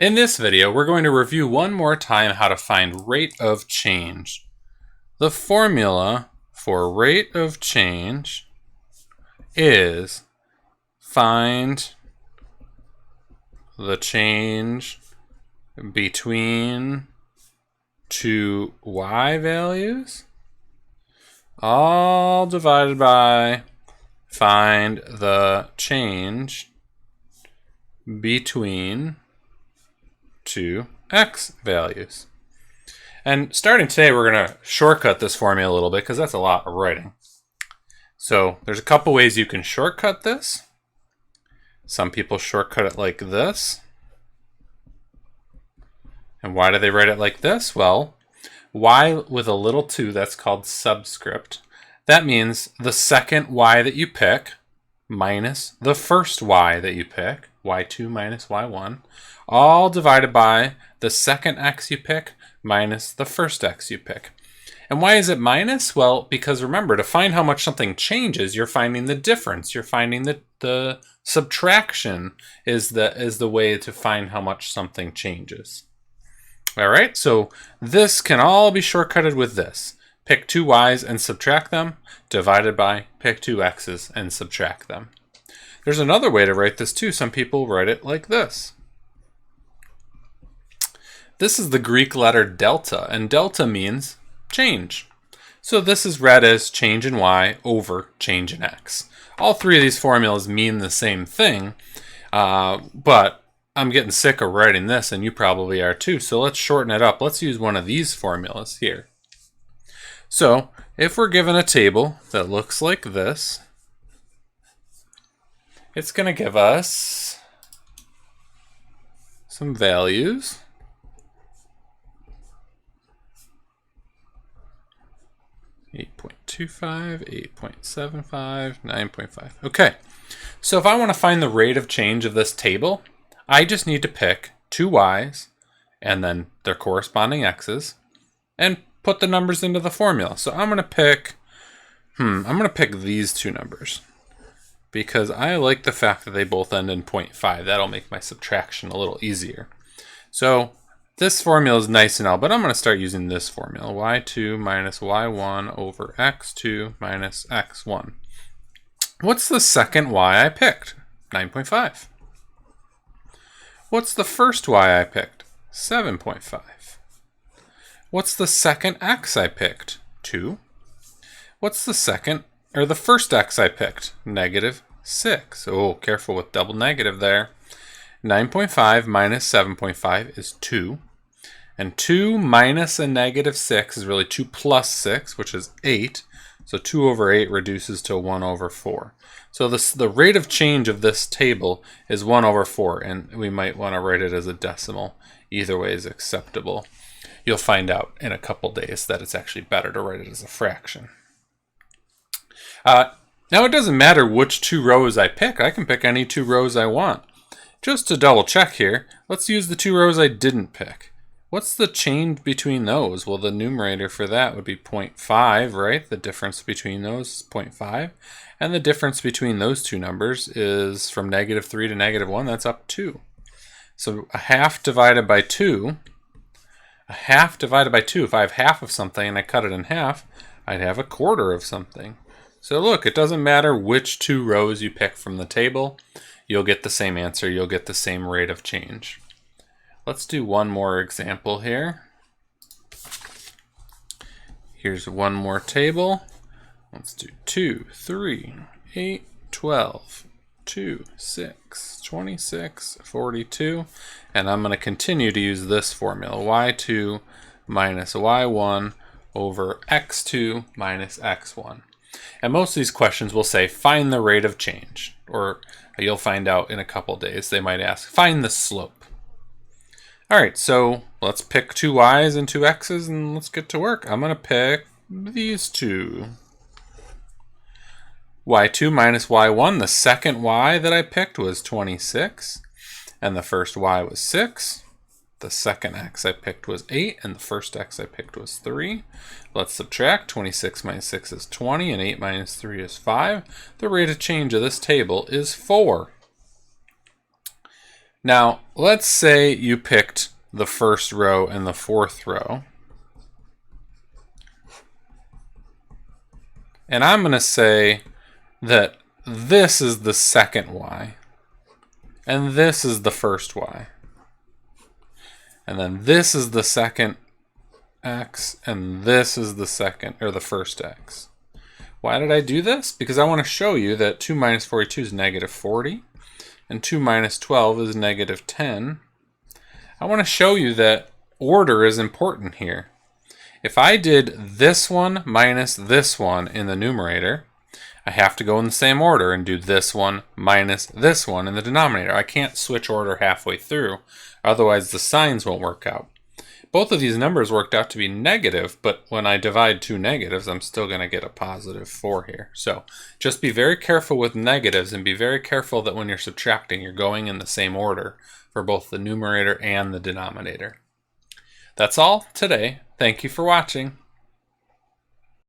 In this video, we're going to review one more time how to find rate of change. The formula for rate of change is find the change between two y values, all divided by find the change between two x values. And starting today, we're going to shortcut this formula a little bit because that's a lot of writing. So there's a couple ways you can shortcut this. Some people shortcut it like this. And why do they write it like this? Well, y with a little 2, that's called subscript. That means the second y that you pick minus the first y that you pick, y2 minus y1, all divided by the second x you pick minus the first x you pick. And why is it minus? Well, because remember, to find how much something changes, you're finding the difference. You're finding the subtraction is the way to find how much something changes. All right, so this can all be shortcutted with this. Pick two y's and subtract them, divided by pick two x's and subtract them. There's another way to write this too. Some people write it like this. This is the Greek letter delta, and delta means change. So this is read as change in y over change in x. All three of these formulas mean the same thing, but I'm getting sick of writing this, and you probably are too, so let's shorten it up. Let's use one of these formulas here. So if we're given a table that looks like this, it's going to give us some values. 8.25, 8.75, 9.5. Okay, so if I want to find the rate of change of this table, I just need to pick two y's and then their corresponding x's and put the numbers into the formula. So I'm going to pick, these two numbers because I like the fact that they both end in 0.5. That'll make my subtraction a little easier. So this formula is nice and all, but I'm going to start using this formula. y2 minus y1 over x2 minus x1. What's the second y I picked? 9.5. What's the first y I picked? 7.5. What's the second x I picked? 2. What's the first x I picked? -6. Oh, careful with double negative there. 9.5 minus 7.5 is 2. And 2 minus a -6 is really 2 plus 6, which is 8. So 2 over 8 reduces to 1 over 4. So the rate of change of this table is 1 over 4, and we might want to write it as a decimal. Either way is acceptable. You'll find out in a couple days that it's actually better to write it as a fraction. Now it doesn't matter which two rows I pick. I can pick any two rows I want. Just to double check here, let's use the two rows I didn't pick. What's the change between those? Well, the numerator for that would be 0.5, right? The difference between those is 0.5. And the difference between those two numbers is from -3 to -1, that's up 2. So a half divided by 2, if I have half of something and I cut it in half, I'd have a quarter of something. So look, it doesn't matter which two rows you pick from the table, you'll get the same answer, you'll get the same rate of change. Let's do one more example here. Here's one more table. Let's do 2, 3, 8, 12, 2, 6, 26, 42. And I'm going to continue to use this formula. y2 minus y1 over x2 minus x1. And most of these questions will say, find the rate of change. Or you'll find out in a couple days, they might ask, find the slope. All right, so let's pick two y's and two x's and let's get to work. I'm going to pick these two. y2 minus y1, the second y that I picked was 26, and the first y was 6. The second x I picked was 8, and the first x I picked was 3. Let's subtract. 26 minus 6 is 20, and 8 minus 3 is 5. The rate of change of this table is 4. Now, let's say you picked the first row and the fourth row. And I'm going to say that this is the second y. And this is the first y. And then this is the second x. And this is the second, or the first x. Why did I do this? Because I want to show you that 2 minus 42 is negative 40. And 2 minus 12 is negative 10. I want to show you that order is important here. If I did this one minus this one in the numerator, I have to go in the same order and do this one minus this one in the denominator. I can't switch order halfway through, otherwise the signs won't work out. Both of these numbers worked out to be negative, but when I divide two negatives, I'm still going to get a positive 4 here. So just be very careful with negatives, and be very careful that when you're subtracting, you're going in the same order for both the numerator and the denominator. That's all today. Thank you for watching.